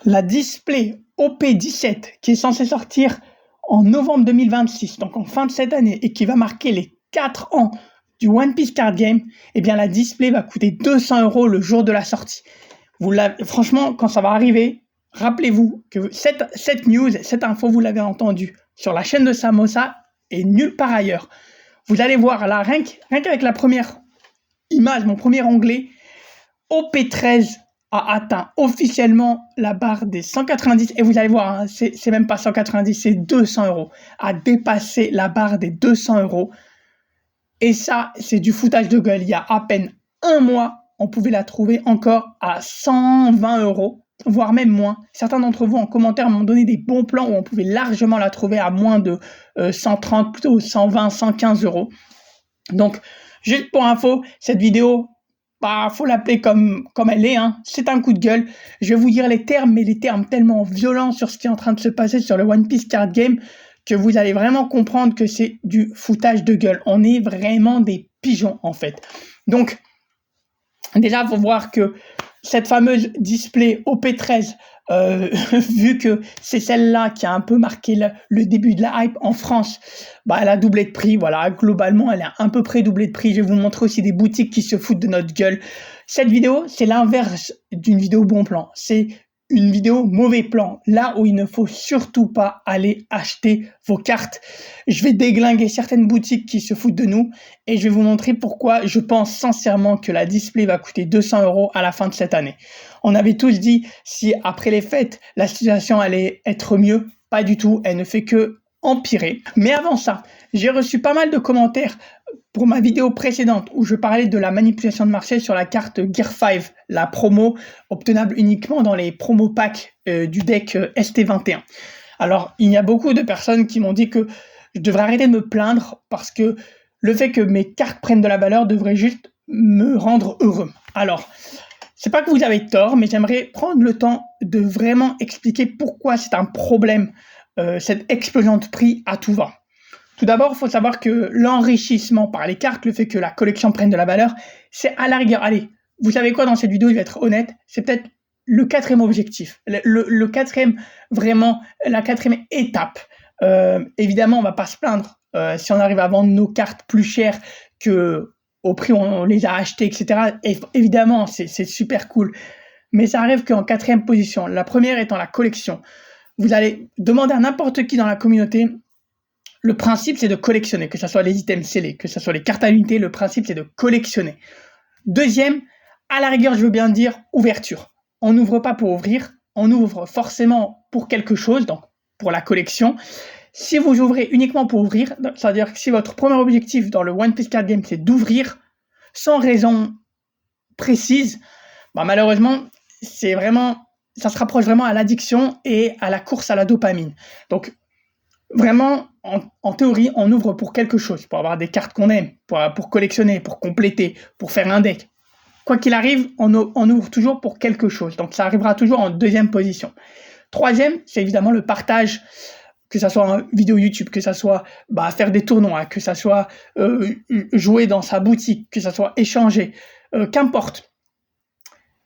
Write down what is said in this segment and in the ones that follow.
la Display OP17 qui est censée sortir en novembre 2026, donc en fin de cette année, et qui va marquer les 4 ans du One Piece Card Game, eh bien la Display va coûter 200 € le jour de la sortie. Franchement, quand ça va arriver, rappelez-vous que cette news, cette info, vous l'avez entendue sur la chaîne de Samosa et nulle part ailleurs. Vous allez voir là, rien qu'avec la première image, mon premier onglet, OP13 a atteint officiellement la barre des 190, et vous allez voir, hein, c'est même pas 190, c'est 200 €, a dépassé la barre des 200 €. Et ça, c'est du foutage de gueule. Il y a à peine un mois, on pouvait la trouver encore à 120 €, voire même moins. Certains d'entre vous en commentaire m'ont donné des bons plans où on pouvait largement la trouver à moins de 130, plutôt 120, 115 €. Donc, juste pour info, cette vidéo, faut l'appeler comme elle est, hein. C'est un coup de gueule. Je vais vous dire les termes, mais les termes tellement violents sur ce qui est en train de se passer sur le One Piece Card Game que vous allez vraiment comprendre que c'est du foutage de gueule. On est vraiment des pigeons, en fait. Donc, déjà, il faut voir que cette fameuse Display OP13, vu que c'est celle-là qui a un peu marqué le début de la hype en France, elle a doublé de prix. Voilà, globalement, elle a à peu près doublé de prix. Je vais vous montrer aussi des boutiques qui se foutent de notre gueule. Cette vidéo, c'est l'inverse d'une vidéo bon plan. C'est une vidéo mauvais plan, là où il ne faut surtout pas aller acheter vos cartes. Je vais déglinguer certaines boutiques qui se foutent de nous et je vais vous montrer pourquoi je pense sincèrement que la Display va coûter 200 € à la fin de cette année. On avait tous dit si après les fêtes, la situation allait être mieux. Pas du tout, elle ne fait que empirer. Mais avant ça, j'ai reçu pas mal de commentaires pour ma vidéo précédente où je parlais de la manipulation de marché sur la carte Gear 5, la promo obtenable uniquement dans les promo packs du deck ST21. Alors, il y a beaucoup de personnes qui m'ont dit que je devrais arrêter de me plaindre parce que le fait que mes cartes prennent de la valeur devrait juste me rendre heureux. Alors, c'est pas que vous avez tort, mais j'aimerais prendre le temps de vraiment expliquer pourquoi c'est un problème, cette explosion de prix à tout va. Tout d'abord, il faut savoir que l'enrichissement par les cartes, le fait que la collection prenne de la valeur, c'est à la rigueur. Allez, vous savez quoi, dans cette vidéo, je vais être honnête, c'est peut-être le 4e objectif, le 4e, vraiment, la 4e étape. Évidemment, on va pas se plaindre si on arrive à vendre nos cartes plus chères que au prix où on les a achetées, etc. Et évidemment, c'est super cool. Mais ça arrive qu'en 4e position, la première étant la collection. Vous allez demander à n'importe qui dans la communauté. Le principe, c'est de collectionner, que ce soit les items scellés, que ce soit les cartes à l'unité, le principe, c'est de collectionner. Deuxième, à la rigueur, je veux bien dire ouverture. On n'ouvre pas pour ouvrir, on ouvre forcément pour quelque chose, donc pour la collection. Si vous ouvrez uniquement pour ouvrir, c'est-à-dire que si votre premier objectif dans le One Piece Card Game, c'est d'ouvrir sans raison précise, malheureusement, ça se rapproche vraiment à l'addiction et à la course à la dopamine. Donc, vraiment, en théorie, on ouvre pour quelque chose, pour avoir des cartes qu'on aime, pour collectionner, pour compléter, pour faire un deck. Quoi qu'il arrive, on ouvre toujours pour quelque chose. Donc, ça arrivera toujours en 2e position. 3e, c'est évidemment le partage, que ça soit en vidéo YouTube, que ça soit faire des tournois, que ça soit jouer dans sa boutique, que ça soit échanger, qu'importe.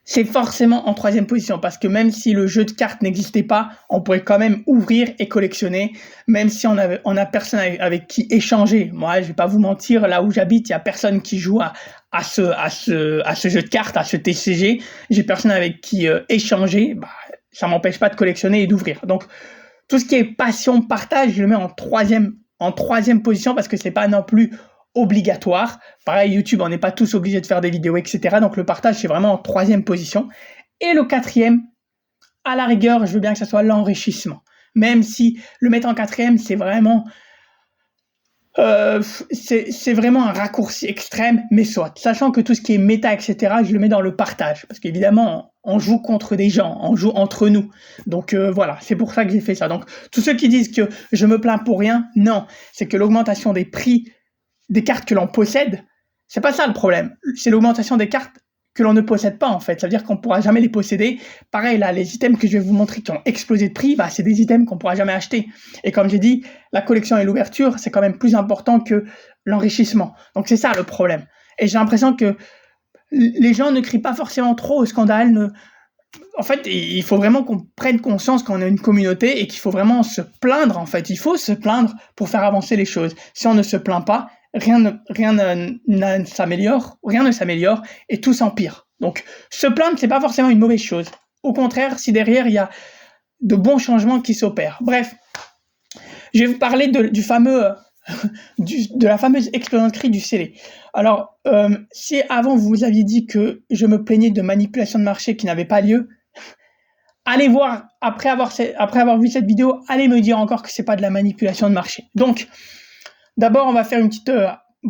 C'est forcément en 3e position, parce que même si le jeu de cartes n'existait pas, on pourrait quand même ouvrir et collectionner, même si on a personne avec qui échanger. Moi, je vais pas vous mentir, là où j'habite, il y a personne qui joue à ce jeu de cartes, à ce TCG. J'ai personne avec qui échanger. Ça m'empêche pas de collectionner et d'ouvrir. Donc, tout ce qui est passion, partage, je le mets en 3e position, parce que c'est pas non plus obligatoire. Pareil, YouTube, on n'est pas tous obligés de faire des vidéos, etc. Donc, le partage, c'est vraiment en 3e position. Et le 4e, à la rigueur, je veux bien que ce soit l'enrichissement. Même si le mettre en 4e, c'est vraiment un raccourci extrême, mais soit. Sachant que tout ce qui est méta, etc., je le mets dans le partage. Parce qu'évidemment, on joue contre des gens, on joue entre nous. Donc voilà, c'est pour ça que j'ai fait ça. Donc, tous ceux qui disent que je me plains pour rien, non. C'est que l'augmentation des prix des cartes que l'on possède, c'est pas ça le problème. C'est l'augmentation des cartes que l'on ne possède pas, en fait. Ça veut dire qu'on ne pourra jamais les posséder. Pareil, là, les items que je vais vous montrer qui ont explosé de prix, c'est des items qu'on ne pourra jamais acheter. Et comme j'ai dit, la collection et l'ouverture, c'est quand même plus important que l'enrichissement. Donc, c'est ça le problème. Et j'ai l'impression que les gens ne crient pas forcément trop au scandale, en fait, il faut vraiment qu'on prenne conscience qu'on a une communauté et qu'il faut vraiment se plaindre, en fait. Il faut se plaindre pour faire avancer les choses. Si on ne se plaint pas, rien ne s'améliore et tout s'empire. Donc, se plaindre, c'est pas forcément une mauvaise chose. Au contraire, si derrière, il y a de bons changements qui s'opèrent. Bref, je vais vous parler du fameux, de la fameuse expérience cri du scellé. Alors, si avant vous aviez dit que je me plaignais de manipulation de marché qui n'avait pas lieu, allez voir, après avoir vu cette vidéo, allez me dire encore que c'est pas de la manipulation de marché. Donc, d'abord, on va faire une petite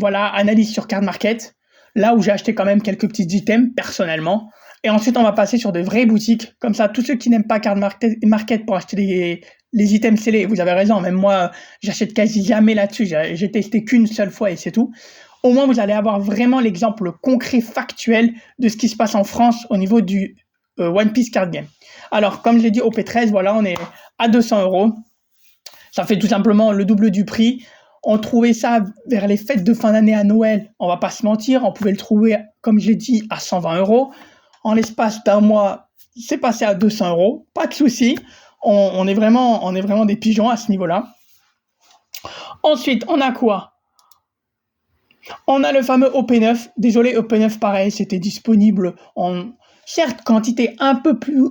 analyse sur Card Market, là où j'ai acheté quand même quelques petits items personnellement. Et ensuite, on va passer sur des vraies boutiques. Comme ça, tous ceux qui n'aiment pas Card Market pour acheter les items scellés, vous avez raison, même moi, j'achète quasi jamais là-dessus. J'ai testé qu'une seule fois et c'est tout. Au moins, vous allez avoir vraiment l'exemple concret, factuel de ce qui se passe en France au niveau du One Piece Card Game. Alors, comme je l'ai dit, OP13, voilà, on est à 200 €. Ça fait tout simplement le double du prix. On trouvait ça vers les fêtes de fin d'année à Noël. On va pas se mentir, on pouvait le trouver, comme je l'ai dit, à 120 €. En l'espace d'un mois, c'est passé à 200 €. Pas de souci. On est vraiment des pigeons à ce niveau-là. Ensuite, on a quoi? On a le fameux OP9. Désolé, OP9, pareil, c'était disponible en, certes, quantité un peu plus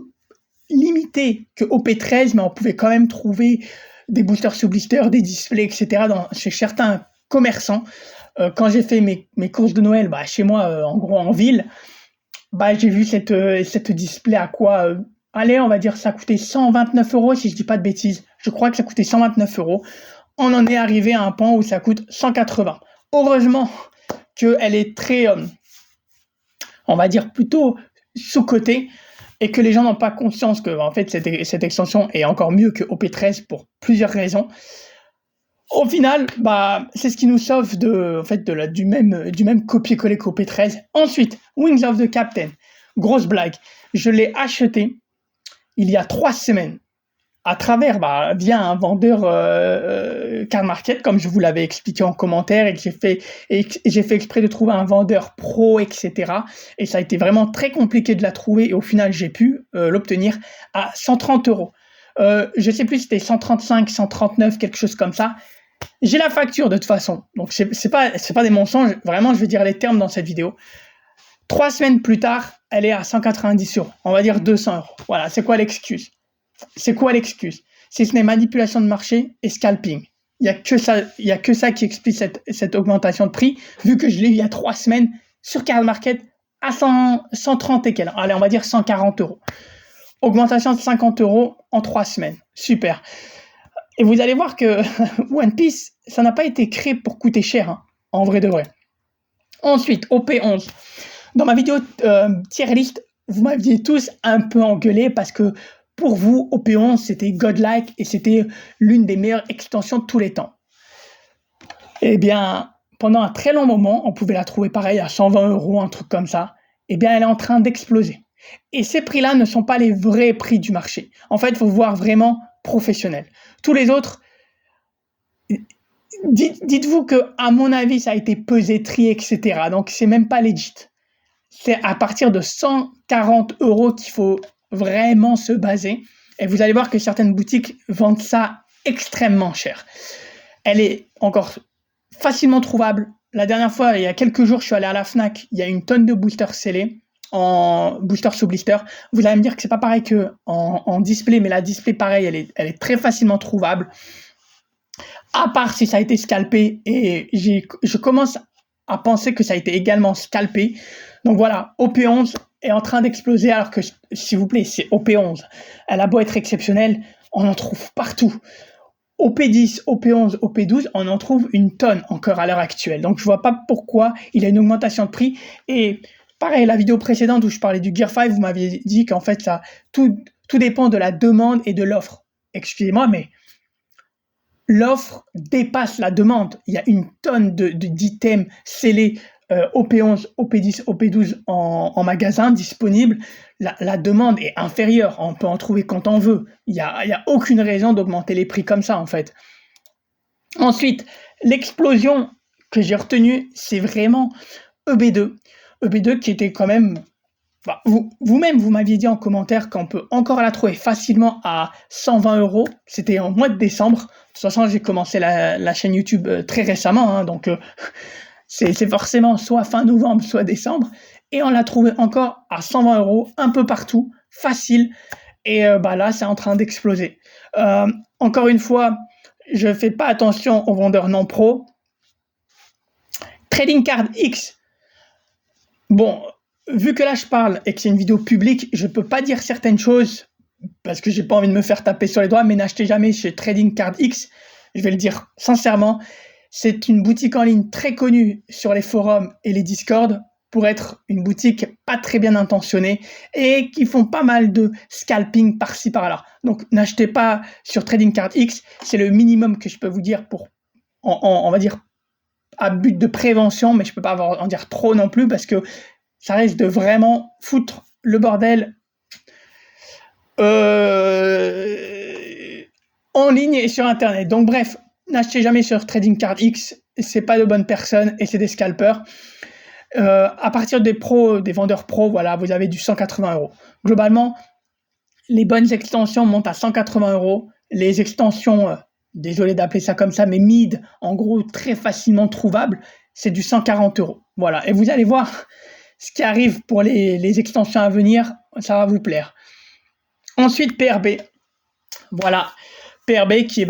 limitée que OP13, mais on pouvait quand même trouver des boosters sous blister, des displays, etc. Chez certains commerçants. Quand j'ai fait mes courses de Noël, chez moi, en gros en ville, j'ai vu cette display à quoi allez, on va dire ça coûtait 129 € si je dis pas de bêtises. Je crois que ça coûtait 129 €. On en est arrivé à un point où ça coûte 180. Heureusement qu'elle est très, on va dire plutôt sous-cotée et que les gens n'ont pas conscience que en fait cette extension est encore mieux que OP13 pour plusieurs raisons. Au final, c'est ce qui nous sauve du même copier-coller qu'OP13. Ensuite, Wings of the Captain. Grosse blague. Je l'ai acheté il y a 3 semaines à travers, via un vendeur Card Market, comme je vous l'avais expliqué en commentaire, et que j'ai fait exprès de trouver un vendeur pro, etc. Et ça a été vraiment très compliqué de la trouver, et au final, j'ai pu l'obtenir à 130 €. Je sais plus si c'était 135, 139, quelque chose comme ça. J'ai la facture de toute façon, donc c'est pas des mensonges, vraiment, je vais dire les termes dans cette vidéo. 3 semaines plus tard, elle est à 190 €, on va dire 200 €. Voilà, c'est quoi l'excuse? Si ce n'est manipulation de marché et scalping. Il y a que ça qui explique cette augmentation de prix, vu que je l'ai eu il y a 3 semaines sur Card Market à 130 et quelques. Allez, on va dire 140 €. Augmentation de 50 € en 3 semaines. Super. Et vous allez voir que One Piece, ça n'a pas été créé pour coûter cher, en vrai de vrai. Ensuite, OP11. Dans ma vidéo tier list, vous m'aviez tous un peu engueulé parce que pour vous, OP11, c'était godlike et c'était l'une des meilleures extensions de tous les temps. Eh bien, pendant un très long moment, on pouvait la trouver pareil à 120 €, un truc comme ça. Eh bien, elle est en train d'exploser. Et ces prix-là ne sont pas les vrais prix du marché. En fait, il faut voir vraiment professionnel. Tous les autres, dites-vous que, à mon avis, ça a été pesé, trié, etc. Donc, c'est même pas legit. C'est à partir de 140 € qu'il faut vraiment se baser. Et vous allez voir que certaines boutiques vendent ça extrêmement cher. Elle est encore facilement trouvable. La dernière fois, il y a quelques jours, je suis allé à la Fnac. Il y a une tonne de boosters scellés en booster sous blister. Vous allez me dire que c'est pas pareil que en display, mais la display, pareil, elle est très facilement trouvable. À part si ça a été scalpé, et je commence à penser que ça a été également scalpé. Donc voilà, OP11 est en train d'exploser, alors que, s'il vous plaît, c'est OP11. Elle a beau être exceptionnelle, on en trouve partout. OP10, OP11, OP12, on en trouve une tonne encore à l'heure actuelle. Donc je vois pas pourquoi il y a une augmentation de prix. Et pareil, la vidéo précédente où je parlais du Gear 5, vous m'aviez dit qu'en fait, tout dépend de la demande et de l'offre. Excusez-moi, mais l'offre dépasse la demande. Il y a une tonne d'items scellés OP11, OP10, OP12 en magasin disponibles. La demande est inférieure. On peut en trouver quand on veut. Il y a aucune raison d'augmenter les prix comme ça, en fait. Ensuite, l'explosion que j'ai retenue, c'est vraiment EB2. EB2 qui était quand même Vous-même, vous m'aviez dit en commentaire qu'on peut encore la trouver facilement à 120 €. C'était en mois de décembre. De toute façon, j'ai commencé la chaîne YouTube très récemment, hein, donc c'est forcément soit fin novembre, soit décembre. Et on l'a trouvé encore à 120 € un peu partout, facile. Et là, c'est en train d'exploser. Encore une fois, je fais pas attention aux vendeurs non pro. Trading Card X. Bon, vu que là je parle et que c'est une vidéo publique, je peux pas dire certaines choses parce que j'ai pas envie de me faire taper sur les doigts, mais n'achetez jamais chez Trading Card X. Je vais le dire sincèrement, c'est une boutique en ligne très connue sur les forums et les Discord pour être une boutique pas très bien intentionnée et qui font pas mal de scalping par-ci par-là. Donc n'achetez pas sur Trading Card X, c'est le minimum que je peux vous dire pour, on va dire, à but de prévention, mais je peux pas en dire trop non plus parce que ça risque de vraiment foutre le bordel en ligne et sur Internet. Donc bref, n'achetez jamais sur Trading Card X, c'est pas de bonnes personnes et c'est des scalpers. À partir des pros, des vendeurs pros, voilà, vous avez du 180 €. Globalement, les bonnes extensions montent à 180 €. Les extensions, désolé d'appeler ça comme ça, mais mid, en gros, très facilement trouvables, c'est du 140 €. Voilà, et vous allez voir ce qui arrive pour les extensions à venir, ça va vous plaire. Ensuite, PRB. Voilà, PRB qui est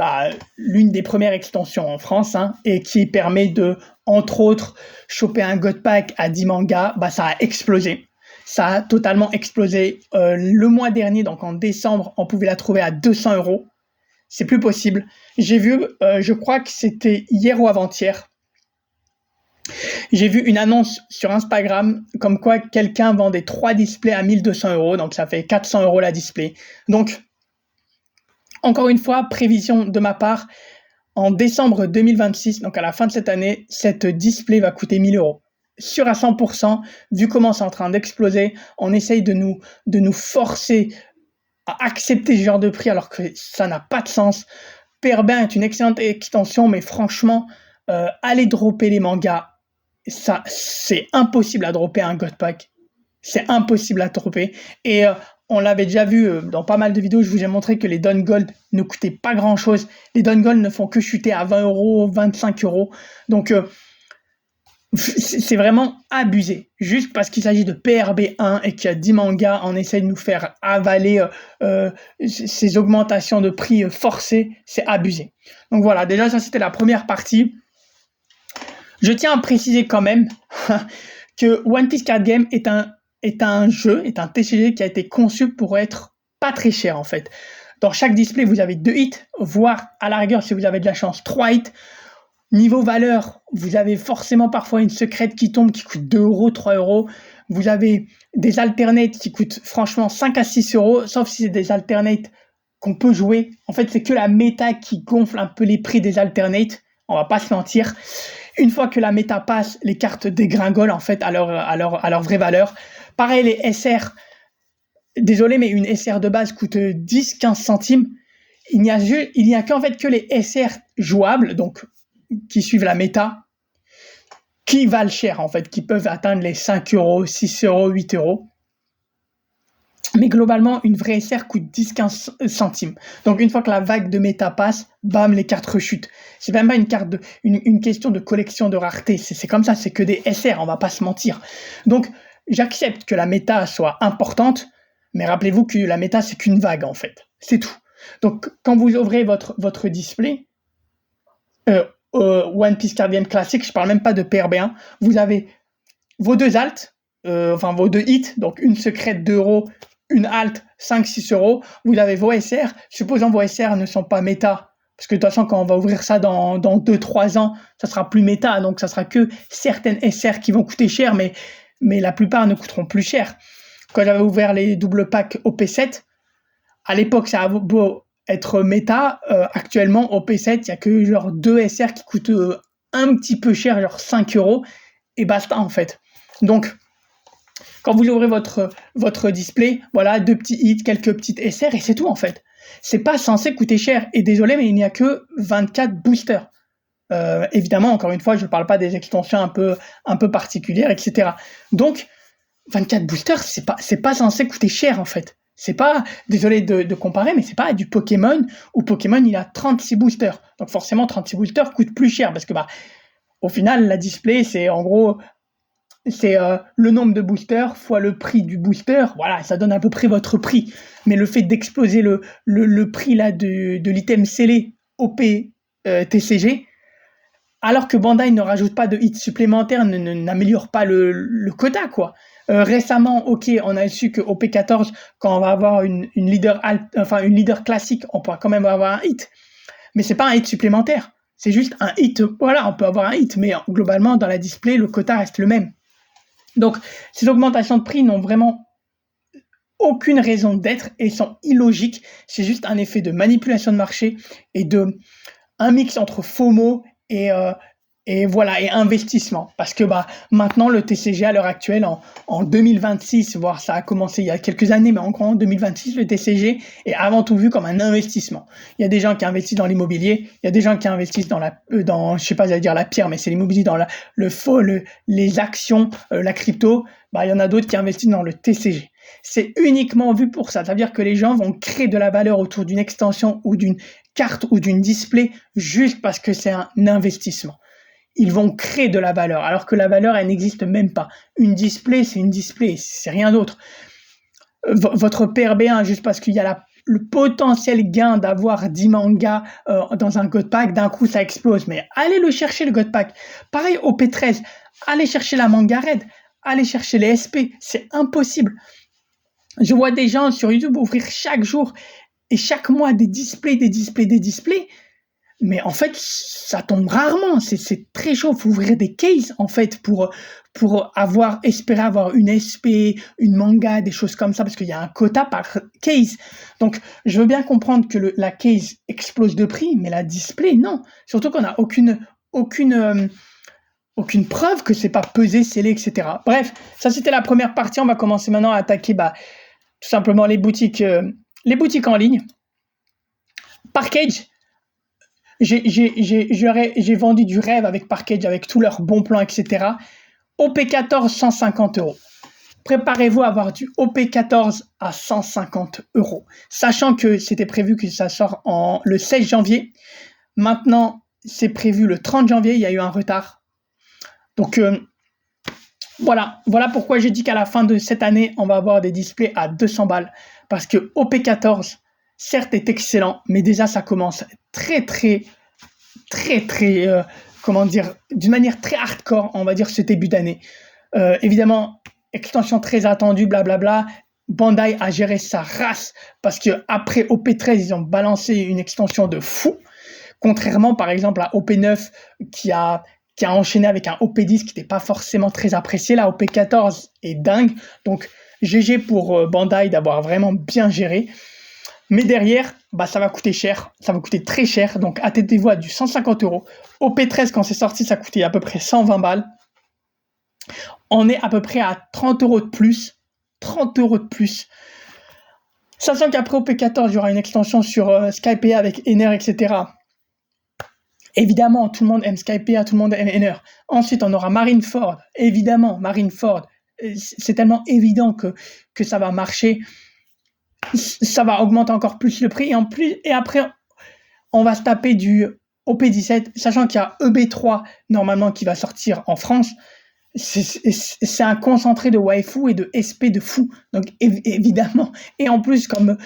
l'une des premières extensions en France, hein, et qui permet de, entre autres, choper un God Pack à 10 mangas. Ça a explosé. Ça a totalement explosé. Le mois dernier, donc en décembre, on pouvait la trouver à 200 €. C'est plus possible. J'ai vu, je crois que c'était hier ou avant-hier, j'ai vu une annonce sur Instagram comme quoi quelqu'un vendait 3 displays à 1200 €, donc ça fait 400 € la display. Donc, encore une fois, prévision de ma part, en décembre 2026, donc à la fin de cette année, cette display va coûter 1000 €. Sûr à 100%, vu comment c'est en train d'exploser, on essaye de nous forcer à accepter ce genre de prix alors que ça n'a pas de sens. PRB est une excellente extension, mais franchement, aller dropper les mangas, ça, c'est impossible à dropper un God Pack. C'est impossible à dropper. Et on l'avait déjà vu dans pas mal de vidéos, je vous ai montré que les Dawn Gold ne coûtaient pas grand-chose. Les Dawn Gold ne font que chuter à 20 €, 25 €. Donc, c'est vraiment abusé. Juste parce qu'il s'agit de PRB1 et qu'il y a 10 mangas, on essaie de nous faire avaler ces augmentations de prix forcées. C'est abusé. Donc voilà, déjà ça c'était la première partie. Je tiens à préciser quand même que One Piece Card Game est un jeu, est un TCG qui a été conçu pour être pas très cher en fait. Dans chaque display, vous avez 2 hits, voire à la rigueur, si vous avez de la chance, 3 hits. Niveau valeur, vous avez forcément parfois une secrète qui tombe qui coûte 2 €, 3 €. Vous avez des alternates qui coûtent franchement 5 à 6 €, sauf si c'est des alternates qu'on peut jouer. En fait, c'est que la méta qui gonfle un peu les prix des alternates, on va pas se mentir. Une fois que la méta passe, les cartes dégringolent en fait à leur vraie valeur. Pareil, les SR, désolé, mais une SR de base coûte 10-15 centimes. Il n'y a qu'en fait que les SR jouables, donc qui suivent la méta, qui valent cher en fait, qui peuvent atteindre les 5 €, 6 €, 8 €. Mais globalement, une vraie SR coûte 10-15 centimes. Donc une fois que la vague de méta passe, bam, les cartes rechutent. C'est même pas une question de collection de rareté. C'est comme ça, c'est que des SR, on va pas se mentir. Donc j'accepte que la méta soit importante, mais rappelez-vous que la méta c'est qu'une vague en fait. C'est tout. Donc quand vous ouvrez votre display, One Piece Card Game classique, je parle même pas de PRB1, vous avez vos 2 alts, vos 2 hits, donc une secrète 2 €, une alt 5-6 €, vous avez vos SR, supposons vos SR ne sont pas méta, parce que de toute façon quand on va ouvrir ça dans 2-3 ans, ça sera plus méta, donc ça sera que certaines SR qui vont coûter cher, mais la plupart ne coûteront plus cher. Quand j'avais ouvert les double packs OP7, à l'époque ça a beau être méta, actuellement au P7, il n'y a que genre 2 SR qui coûtent un petit peu cher, genre 5 €, et basta en fait. Donc, quand vous ouvrez votre display, voilà, 2 petits hits, quelques petites SR, et c'est tout en fait. C'est pas censé coûter cher, et désolé, mais il n'y a que 24 boosters. Évidemment, encore une fois, je ne parle pas des extensions un peu particulières, etc. Donc, 24 boosters, c'est pas censé coûter cher en fait. C'est pas, désolé de comparer, mais c'est pas du Pokémon où Pokémon il a 36 boosters. Donc forcément 36 boosters coûtent plus cher parce que au final la display c'est en gros c'est le nombre de boosters fois le prix du booster. Voilà, ça donne à peu près votre prix. Mais le fait d'exploser le prix là de l'item scellé OP TCG, alors que Bandai ne rajoute pas de hits supplémentaires, n'améliore pas le quota, quoi. Récemment, ok, on a su que OP14, quand on va avoir une leader classique, on pourra quand même avoir un hit. Mais c'est pas un hit supplémentaire. C'est juste un hit. Voilà, on peut avoir un hit, mais globalement, dans la display, le quota reste le même. Donc, ces augmentations de prix n'ont vraiment aucune raison d'être et sont illogiques. C'est juste un effet de manipulation de marché et un mix entre FOMO et voilà, et investissement. Parce que maintenant, le TCG à l'heure actuelle, en 2026, voire ça a commencé il y a quelques années, mais en 2026, le TCG est avant tout vu comme un investissement. Il y a des gens qui investissent dans l'immobilier, il y a des gens qui investissent je sais pas, j'allais dire la pierre, mais c'est l'immobilier, dans les actions, la crypto. Il y en a d'autres qui investissent dans le TCG. C'est uniquement vu pour ça. Ça veut dire que les gens vont créer de la valeur autour d'une extension ou d'une carte ou d'une display juste parce que c'est un investissement. Ils vont créer de la valeur, alors que la valeur, elle n'existe même pas. Une display, c'est rien d'autre. Votre PRB1, juste parce qu'il y a le potentiel gain d'avoir 10 mangas dans un God Pack, d'un coup, ça explose. Mais allez le chercher, le God Pack. Pareil, au P13, allez chercher la manga raid, allez chercher les SP, c'est impossible. Je vois des gens sur YouTube ouvrir chaque jour et chaque mois des displays. Mais en fait, ça tombe rarement. C'est très chaud. Il faut ouvrir des cases, en fait, pour espérer avoir une SP, une manga, des choses comme ça, parce qu'il y a un quota par case. Donc, je veux bien comprendre que la case explose de prix, mais la display, non. Surtout qu'on n'a aucune preuve que c'est pas pesé, scellé, etc. Bref, ça c'était la première partie. On va commencer maintenant à attaquer, tout simplement les boutiques en ligne. Parkage. J'ai vendu du rêve avec Parkage, avec tous leurs bons plans, etc. OP14, 150 €. Préparez-vous à avoir du OP14 à 150 €. Sachant que c'était prévu que ça sort le 16 janvier. Maintenant, c'est prévu le 30 janvier. Il y a eu un retard. Donc, voilà pourquoi j'ai dit qu'à la fin de cette année, on va avoir des displays à 200 balles. Parce que OP14, certes, est excellent, mais déjà, ça commence très, très, très, très, d'une manière très hardcore, on va dire, ce début d'année. Évidemment, extension très attendue, blablabla. Bandai a géré sa race parce qu'après OP13, ils ont balancé une extension de fou. Contrairement, par exemple, à OP9 qui a enchaîné avec un OP10 qui n'était pas forcément très apprécié. La OP14 est dingue. Donc, GG pour Bandai d'avoir vraiment bien géré. Mais derrière, ça va coûter cher. Ça va coûter très cher. Donc, attendez-vous à du 150 €. OP13, quand c'est sorti, ça coûtait à peu près 120 balles. On est à peu près à 30 € de plus. 30 € de plus. Sachant qu'après OP14, il y aura une extension sur Skype avec Ener, etc. Évidemment, tout le monde aime Skype, tout le monde aime Ener. Ensuite, on aura Marineford. Évidemment, Marineford. C'est tellement évident que ça va marcher. Ça va augmenter encore plus le prix. Et après, on va se taper du OP17, sachant qu'il y a EB3 normalement qui va sortir en France. C'est un concentré de waifu et de SP de fou. Donc évidemment. Et en plus, comme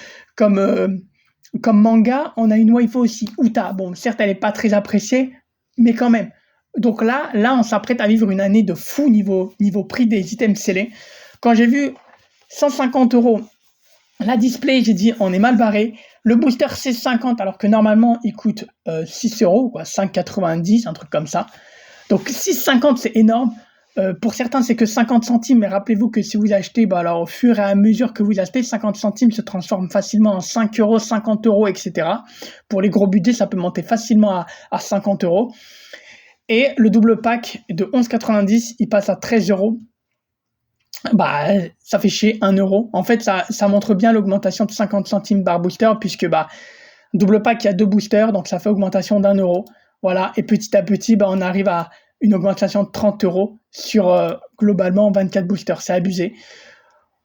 manga, on a une waifu aussi, Uta. Bon, certes, elle n'est pas très appréciée, mais quand même. Donc là, on s'apprête à vivre une année de fou niveau prix des items scellés. Quand j'ai vu 150 € la display, j'ai dit, on est mal barré. Le booster, c'est 50, alors que normalement, il coûte 6 €, 5,90, un truc comme ça. Donc 6,50, c'est énorme. Pour certains, c'est que 50 centimes, mais rappelez-vous que si vous achetez, alors au fur et à mesure que vous achetez, 50 centimes se transforme facilement en 5 €, 50 €, etc. Pour les gros budgets, ça peut monter facilement à 50 €. Et le double pack de 11,90, il passe à 13 €. Ça fait chier 1 €. En fait, ça montre bien l'augmentation de 50 centimes par booster, puisque double pack, il y a 2 boosters, donc ça fait augmentation d'1 €. Voilà, et petit à petit, on arrive à une augmentation de 30 € sur globalement 24 boosters. C'est abusé.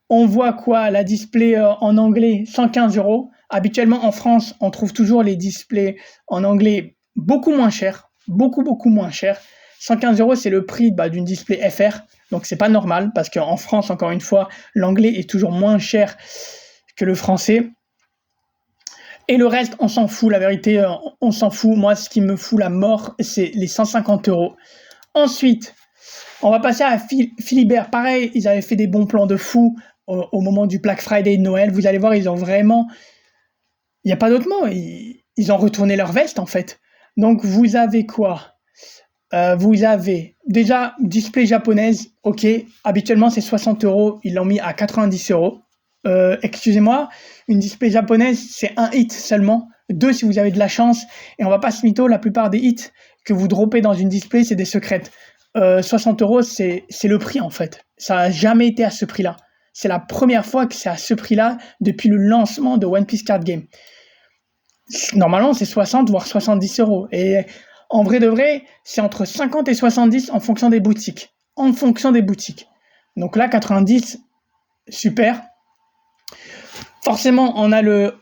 On voit quoi? La display en anglais, 115 €. Habituellement, en France, on trouve toujours les displays en anglais beaucoup moins chers. Beaucoup moins chers. 115 €, c'est le prix d'une display FR. Donc, c'est pas normal parce qu'en France, encore une fois, l'anglais est toujours moins cher que le français. Et le reste, on s'en fout. La vérité, on s'en fout. Moi, ce qui me fout la mort, c'est les 150 €. Ensuite, on va passer à Philibert. Pareil, ils avaient fait des bons plans de fou au moment du Black Friday de Noël. Vous allez voir, ils ont vraiment... Il n'y a pas d'autre mot. Ils ont retourné leur veste, en fait. Donc, vous avez quoi? Vous avez déjà display japonaise. OK, habituellement, c'est 60 €. Ils l'ont mis à 90 €. Excusez-moi, une display japonaise, c'est un hit seulement. 2 si vous avez de la chance. Et on va pas se mytho, la plupart des hits que vous droppez dans une display, c'est des secrètes. 60 €, c'est le prix, en fait. Ça n'a jamais été à ce prix-là. C'est la première fois que c'est à ce prix-là depuis le lancement de One Piece Card Game. Normalement, c'est 60 voire 70 €. Et en vrai de vrai, c'est entre 50 et 70 en fonction des boutiques. Donc là, 90, super. Forcément, on a le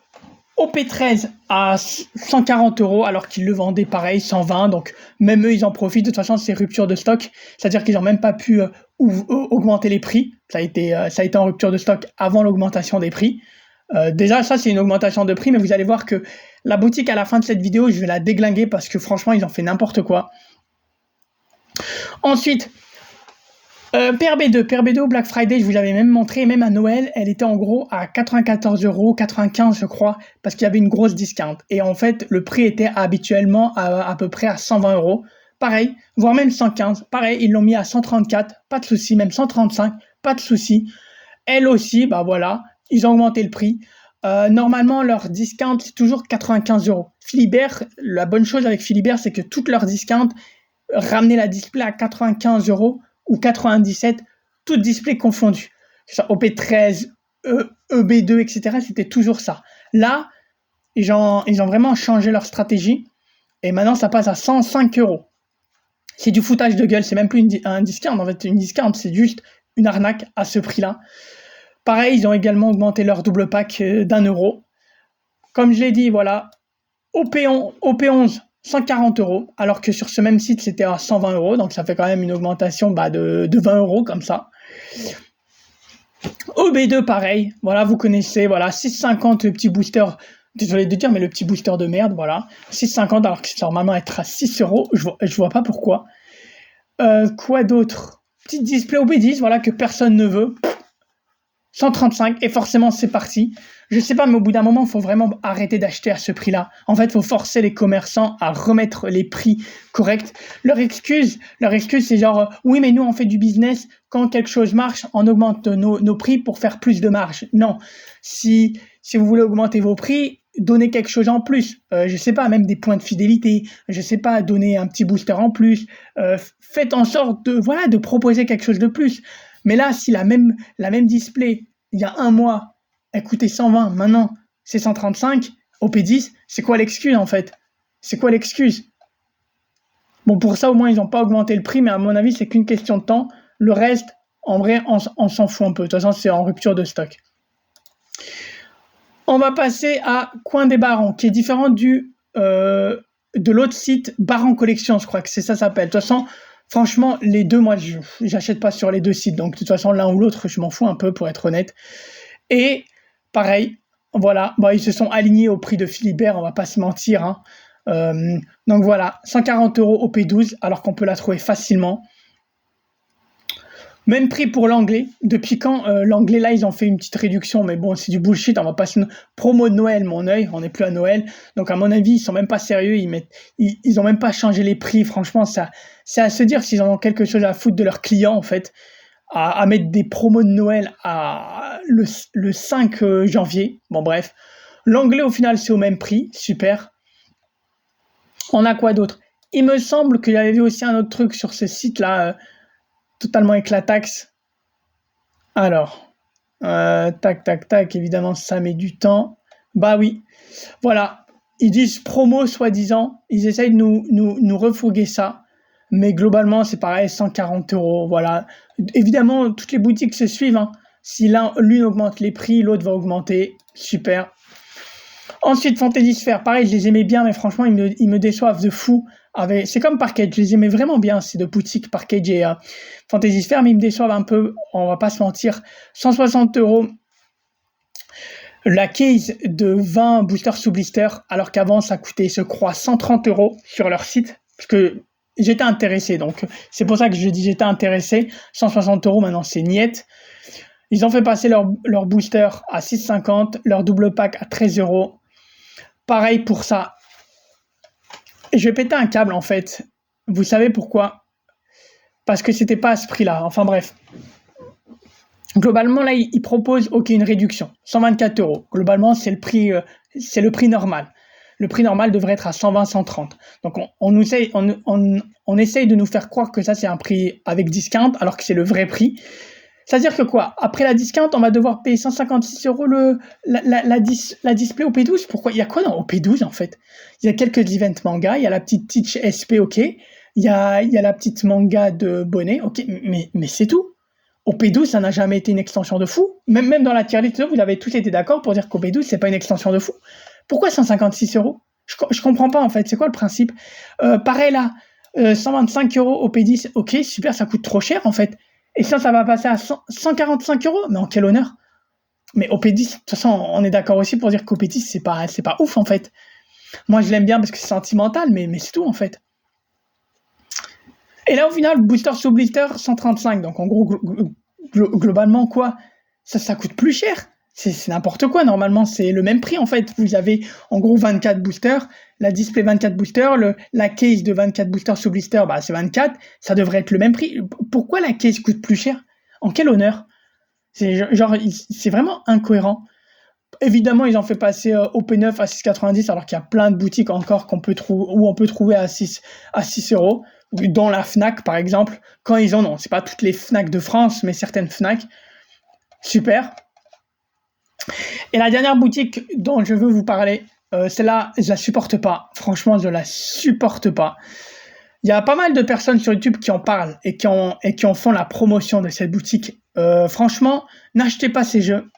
OP13 à 140 € alors qu'ils le vendaient pareil, 120. Donc même eux, ils en profitent. De toute façon, c'est rupture de stock. C'est-à-dire qu'ils n'ont même pas pu augmenter les prix. Ça a été en rupture de stock avant l'augmentation des prix. Déjà, ça, c'est une augmentation de prix, mais vous allez voir que la boutique, à la fin de cette vidéo, je vais la déglinguer parce que franchement, ils ont fait n'importe quoi. Ensuite, PRB2 au Black Friday, je vous l'avais même montré, même à Noël, elle était en gros à 94 €, 95 je crois, parce qu'il y avait une grosse discount. Et en fait, le prix était habituellement à peu près à 120 €. Pareil, voire même 115. Pareil, ils l'ont mis à 134, pas de souci, même 135, pas de souci. Elle aussi, bah voilà, ils ont augmenté le prix. Normalement, leur discount, c'est toujours 95 €. Philibert, la bonne chose avec Philibert, c'est que toutes leurs discounts ramenaient la display à 95 € ou 97, toutes displays confondus. OP13, EB2, etc., c'était toujours ça. Là, ils ont vraiment changé leur stratégie et maintenant, ça passe à 105 €. C'est du foutage de gueule, c'est même plus un discount. En fait, une discount, c'est juste une arnaque à ce prix-là. Pareil, ils ont également augmenté leur double pack d'1 €. Comme je l'ai dit, voilà, OP11, 140 €, alors que sur ce même site, c'était à 120 €. Donc, ça fait quand même une augmentation de 20 € comme ça. OB2, pareil. Voilà, vous connaissez, voilà, 6,50 le petit booster. Désolé de dire, mais le petit booster de merde, voilà. 6,50 alors que c'est normalement être à 6 €. Je vois pas pourquoi. Quoi d'autre? Petit display OB10, voilà, que personne ne veut. 135 et forcément c'est parti. Je sais pas, mais au bout d'un moment, il faut vraiment arrêter d'acheter à ce prix-là. En fait, il faut forcer les commerçants à remettre les prix corrects. Leur excuse, c'est genre oui, mais nous on fait du business. Quand quelque chose marche, on augmente nos prix pour faire plus de marge. Non, si vous voulez augmenter vos prix, donnez quelque chose en plus. Je sais pas, même des points de fidélité. Je sais pas, donner un petit booster en plus. Faites en sorte de proposer quelque chose de plus. Mais là, si la même display, il y a un mois, elle coûtait 120, maintenant, c'est 135, au P10, c'est quoi l'excuse, en fait? C'est quoi l'excuse? Bon, pour ça, au moins, ils n'ont pas augmenté le prix, mais à mon avis, c'est qu'une question de temps. Le reste, en vrai, on s'en fout un peu. De toute façon, c'est en rupture de stock. On va passer à Coin des Barons, qui est différent de l'autre site, Baron Collection, je crois que c'est ça s'appelle. De toute façon, franchement, les deux, moi, j'achète pas sur les deux sites. Donc, de toute façon, l'un ou l'autre, je m'en fous un peu, pour être honnête. Et, pareil, voilà, ils se sont alignés au prix de Philibert, on va pas se mentir. Hein. Donc, voilà, 140 € au P12, alors qu'on peut la trouver facilement. Même prix pour l'anglais. Depuis quand l'anglais, là, ils ont fait une petite réduction, mais bon, c'est du bullshit. On va pas se... Promo de Noël, mon œil, on n'est plus à Noël. Donc, à mon avis, ils sont même pas sérieux. Ils ont même pas changé les prix. Franchement, c'est à se dire s'ils en ont quelque chose à foutre de leurs clients, en fait, à mettre des promos de Noël le 5 janvier. Bon, bref. L'anglais, au final, c'est au même prix. Super. On a quoi d'autre? Il me semble qu'il y avait vu aussi un autre truc sur ce site-là, totalement éclataxe. Alors, tac, évidemment, ça met du temps. Bah oui, voilà. Ils disent promo, soi-disant. Ils essayent de nous refourguer ça. Mais globalement, c'est pareil, 140 euros. Voilà. Évidemment, toutes les boutiques se suivent, hein. Si l'une augmente les prix, l'autre va augmenter. Super. Ensuite, Fantasy Sphere, pareil, je les aimais bien, mais franchement, ils me déçoivent de fou. C'est comme Parkage, je les aimais vraiment bien, ces deux boutiques, Parkage et Fantasy Sphere, mais ils me déçoivent un peu, on va pas se mentir. 160 euros la case de 20 boosters sous blister, alors qu'avant, ça coûtait, je crois, 130 euros sur leur site, parce que j'étais intéressé, donc c'est pour ça que je dis j'étais intéressé. 160 euros, maintenant, c'est niette. Ils ont fait passer leur booster à 6,50, leur double pack à 13 euros. Pareil pour ça. Je vais péter un câble en fait. Vous savez pourquoi? Parce que c'était pas à ce prix-là. Enfin bref. Globalement là, ils proposent une réduction. 124 euros. Globalement, c'est le prix normal. Le prix normal devrait être à 120, 130. Donc on essaye de nous faire croire que ça c'est un prix avec discount, alors que c'est le vrai prix. C'est-à-dire que quoi? Après la discount, on va devoir payer 156 euros la display OP12. Pourquoi? Il y a quoi dans OP12 en fait? Il y a quelques events manga, il y a la petite Teach SP, ok. Il y a la petite manga de Bonnet, ok. Mais c'est tout. OP12, ça n'a jamais été une extension de fou. Même dans la tier list, vous avez tous été d'accord pour dire qu'OP12, c'est pas une extension de fou. Pourquoi 156 euros? Je comprends pas en fait. C'est quoi le principe? Pareil là, 125 euros OP10, ok, super, ça coûte trop cher en fait. Et ça va passer à 145 euros. Mais en quel honneur? Mais OP10, de toute façon, on est d'accord aussi pour dire qu'OP10, c'est pas ouf, en fait. Moi, je l'aime bien parce que c'est sentimental, mais c'est tout, en fait. Et là, au final, booster sous blister, 135. Donc, en gros, globalement, quoi? Ça coûte plus cher. C'est n'importe quoi. Normalement, c'est le même prix, en fait. Vous avez, en gros, 24 boosters. La display 24 boosters, la case de 24 boosters sous blister, c'est 24. Ça devrait être le même prix. Pourquoi la case coûte plus cher? En quel honneur? C'est vraiment incohérent. Évidemment, ils ont fait passer OP9 à 6,90 alors qu'il y a plein de boutiques encore où on peut trouver à 6 euros. Dans la Fnac, par exemple. Quand ils en ont. C'est pas toutes les Fnac de France, mais certaines Fnac. Super. Et la dernière boutique dont je veux vous parler, celle-là, je la supporte pas. Franchement, je la supporte pas. Il y a pas mal de personnes sur YouTube qui en parlent et qui en font la promotion de cette boutique. Franchement, n'achetez pas ces jeux.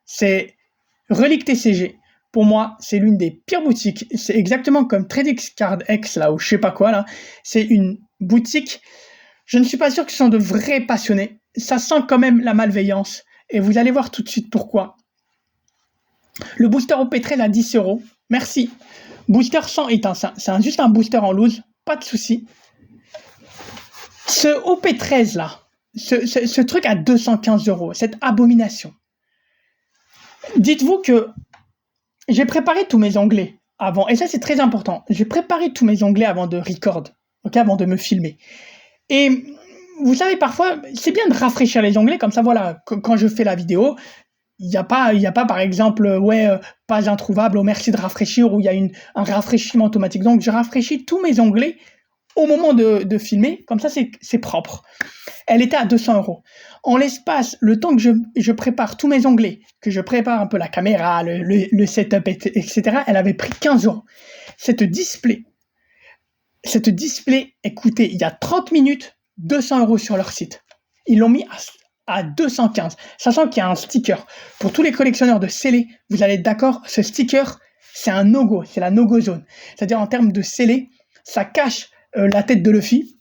C'est Relic TCG. Pour moi, c'est l'une des pires boutiques. C'est exactement comme TradeX Card X, là, ou je sais pas quoi, là. C'est une boutique. Je ne suis pas sûr que ce sont de vrais passionnés. Ça sent quand même la malveillance. Et vous allez voir tout de suite pourquoi. Le booster OP13 à 10 euros. Merci. Booster sans éteint. C'est juste un booster en loose. Pas de souci. Ce OP13 là, ce truc à 215 euros, cette abomination. Dites-vous que j'ai préparé tous mes onglets avant. Et ça, c'est très important. J'ai préparé tous mes onglets avant de record. Ok, avant de me filmer. Et vous savez, parfois, c'est bien de rafraîchir les onglets. Comme ça, voilà, quand je fais la vidéo, il n'y a pas, par exemple, page introuvable, merci de rafraîchir, ou il y a un rafraîchissement automatique. Donc, je rafraîchis tous mes onglets au moment de filmer. Comme ça, c'est propre. Elle était à 200 euros. En l'espace, le temps que je prépare tous mes onglets, que je prépare un peu la caméra, le setup, etc., elle avait pris 15 euros. Cette display, écoutez, il y a 30 minutes, 200 euros sur leur site. Ils l'ont mis à 215, sachant qu'il y a un sticker. Pour tous les collectionneurs de scellés, vous allez être d'accord, ce sticker, c'est un no-go, c'est la no-go zone. C'est-à-dire en termes de scellé, ça cache la tête de Luffy.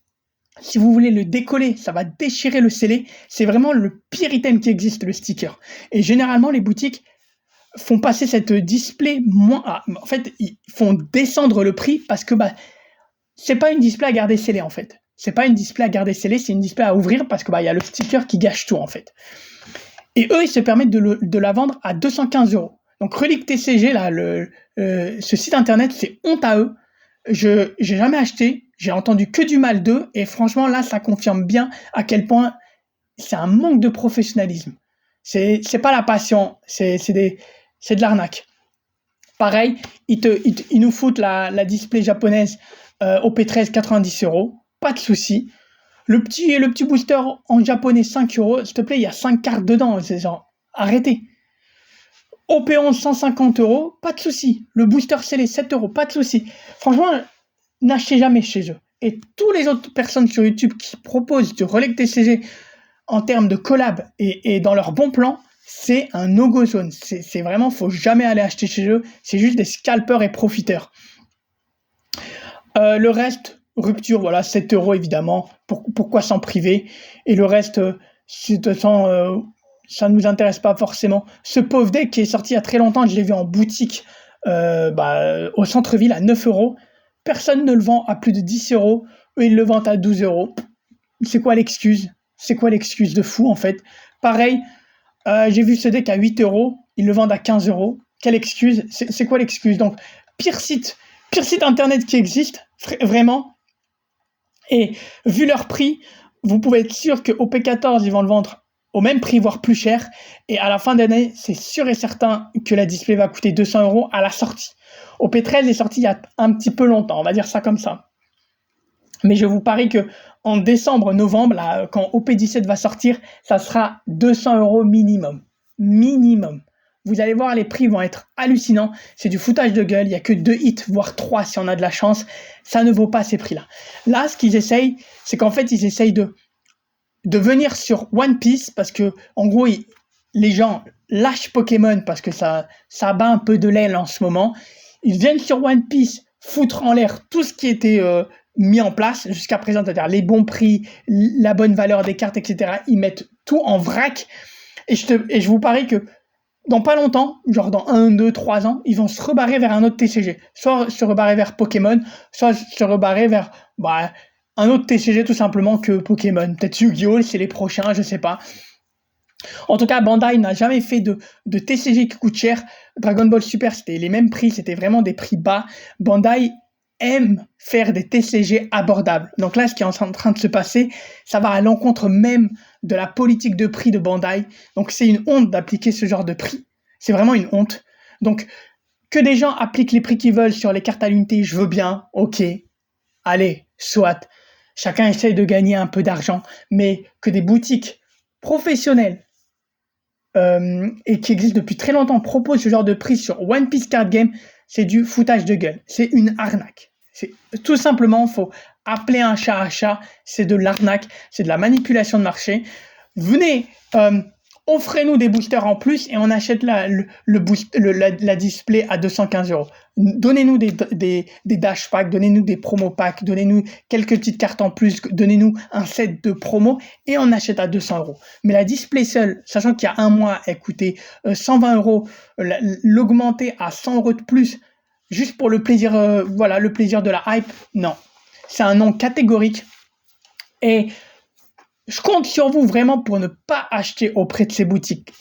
Si vous voulez le décoller, ça va déchirer le scellé. C'est vraiment le pire item qui existe, le sticker. Et généralement, les boutiques font passer cette display en fait, ils font descendre le prix parce que c'est pas une display à garder scellée en fait. C'est pas une display à garder scellée, c'est une display à ouvrir parce que y a le sticker qui gâche tout en fait. Et eux, ils se permettent de la vendre à 215 euros. Donc Relic TCG, là, ce site internet, c'est honte à eux. J'ai jamais acheté, j'ai entendu que du mal d'eux, et franchement là, ça confirme bien à quel point c'est un manque de professionnalisme. C'est pas la passion, c'est de l'arnaque. Pareil, ils nous foutent la display japonaise OP13 90 euros, pas de souci. Le petit booster en japonais 5 euros, s'il te plaît, il y a 5 cartes dedans, c'est genre, arrêtez. OP11 150 euros, pas de souci. Le booster scellé 7 euros, pas de souci. Franchement, n'achetez jamais chez eux. et toutes les autres personnes sur YouTube qui proposent du relais TCG en termes de collab et dans leurs bons plans, c'est un no-go zone. C'est vraiment, faut jamais aller acheter chez eux. C'est juste des scalpers et profiteurs. Le reste, rupture, voilà, 7 € évidemment. Pourquoi s'en priver? Et le reste, de toute façon, ça ne nous intéresse pas forcément. Ce pauvre deck qui est sorti il y a très longtemps, je l'ai vu en boutique au centre-ville à 9 €. Personne ne le vend à plus de 10 €. Eux, ils le vendent à 12 €. C'est quoi l'excuse? C'est quoi l'excuse de fou, en fait? Pareil, j'ai vu ce deck à 8 €. Ils le vendent à 15 €. Quelle excuse? C'est quoi l'excuse? Donc, pire site internet qui existe, vraiment. Et vu leur prix, vous pouvez être sûr qu'au P14, ils vont le vendre au même prix, voire plus cher. Et à la fin d'année, c'est sûr et certain que la display va coûter 200 € à la sortie. Au P13 est sorti il y a un petit peu longtemps, on va dire ça comme ça. Mais je vous parie que en décembre, novembre, là, quand OP17 va sortir, ça sera 200 € minimum. Minimum. Vous allez voir, les prix vont être hallucinants. C'est du foutage de gueule. Il n'y a que 2 hits, voire 3 si on a de la chance. Ça ne vaut pas ces prix-là. Là, ce qu'ils essayent, c'est qu'en fait, ils essayent de venir sur One Piece parce que, en gros, les gens lâchent Pokémon parce que ça bat un peu de l'aile en ce moment. Ils viennent sur One Piece foutre en l'air tout ce qui était mis en place jusqu'à présent, c'est-à-dire les bons prix, la bonne valeur des cartes, etc. Ils mettent tout en vrac. Et je vous parie que dans pas longtemps, genre dans 1, 2, 3 ans, ils vont se rebarrer vers un autre TCG. Soit se rebarrer vers Pokémon, soit se rebarrer vers un autre TCG tout simplement que Pokémon. Peut-être Yu-Gi-Oh! C'est les prochains, je sais pas. En tout cas, Bandai n'a jamais fait de TCG qui coûte cher. Dragon Ball Super, c'était les mêmes prix, c'était vraiment des prix bas. Bandai aime faire des TCG abordables. Donc là, ce qui est en train de se passer, ça va à l'encontre même de la politique de prix de Bandai. Donc c'est une honte d'appliquer ce genre de prix. C'est vraiment une honte. Donc que des gens appliquent les prix qu'ils veulent sur les cartes à l'unité, je veux bien, ok. Allez, soit. Chacun essaye de gagner un peu d'argent, mais que des boutiques professionnelles et qui existent depuis très longtemps proposent ce genre de prix sur One Piece Card Game, c'est du foutage de gueule. C'est une arnaque. C'est tout simplement, faut appeler un chat, c'est de l'arnaque, c'est de la manipulation de marché. Venez, offrez-nous des boosters en plus et on achète la display à 215 €. Donnez-nous des dash packs, donnez-nous des promo packs, donnez-nous quelques petites cartes en plus, donnez-nous un set de promo et on achète à 200 €. Mais la display seule, sachant qu'il y a un mois, elle coûtait 120 €, l'augmenter à 100 € de plus, juste pour le plaisir, le plaisir de la hype, non. C'est un non catégorique. Et je compte sur vous vraiment pour ne pas acheter auprès de ces boutiques.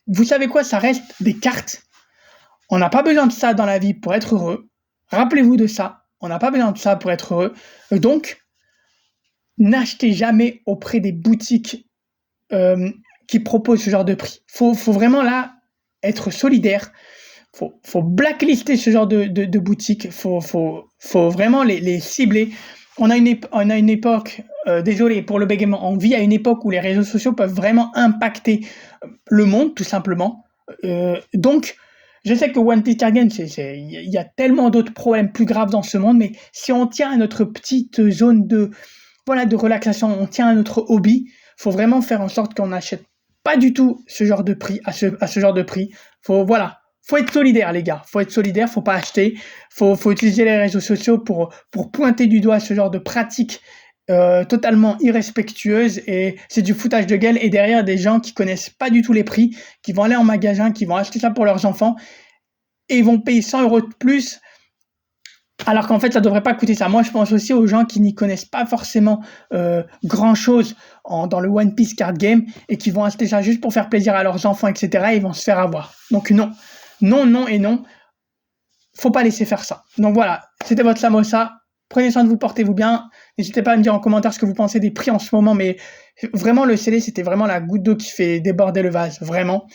Vous savez quoi, ça reste des cartes. On n'a pas besoin de ça dans la vie pour être heureux. Rappelez-vous de ça. On n'a pas besoin de ça pour être heureux. Donc, n'achetez jamais auprès des boutiques qui proposent ce genre de prix. Faut vraiment là être solidaire. Faut blacklister ce genre de boutiques. Faut vraiment les cibler. On a une époque, désolé pour le bégaiement, on vit à une époque où les réseaux sociaux peuvent vraiment impacter le monde, tout simplement. Donc, je sais que One Piece Card Game, il y a tellement d'autres problèmes plus graves dans ce monde, mais si on tient à notre petite zone de relaxation, on tient à notre hobby, faut vraiment faire en sorte qu'on n'achète pas du tout ce genre de prix, à ce genre de prix. Faut être solidaire, les gars. Faut être solidaire, faut pas acheter. Faut utiliser les réseaux sociaux pour pointer du doigt ce genre de pratiques totalement irrespectueuses, et c'est du foutage de gueule. Et derrière, des gens qui connaissent pas du tout les prix, qui vont aller en magasin, qui vont acheter ça pour leurs enfants et ils vont payer 100 € de plus, alors qu'en fait, ça devrait pas coûter ça. Moi, je pense aussi aux gens qui n'y connaissent pas forcément grand-chose dans le One Piece Card Game et qui vont acheter ça juste pour faire plaisir à leurs enfants, etc. Et ils vont se faire avoir. Donc non. Non et non. Faut pas laisser faire ça. Donc voilà, c'était votre Samosa. Prenez soin de vous, portez-vous bien. N'hésitez pas à me dire en commentaire ce que vous pensez des prix en ce moment, mais vraiment, le CD, c'était vraiment la goutte d'eau qui fait déborder le vase, vraiment.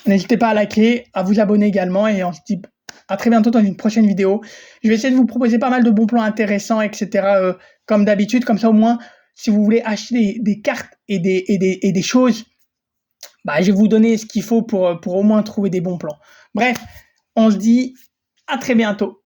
N'hésitez pas à liker, à vous abonner également, et on se dit à très bientôt dans une prochaine vidéo. Je vais essayer de vous proposer pas mal de bons plans intéressants, etc. Comme d'habitude, comme ça au moins, si vous voulez acheter des cartes et des choses, je vais vous donner ce qu'il faut pour au moins trouver des bons plans. Bref, on se dit à très bientôt.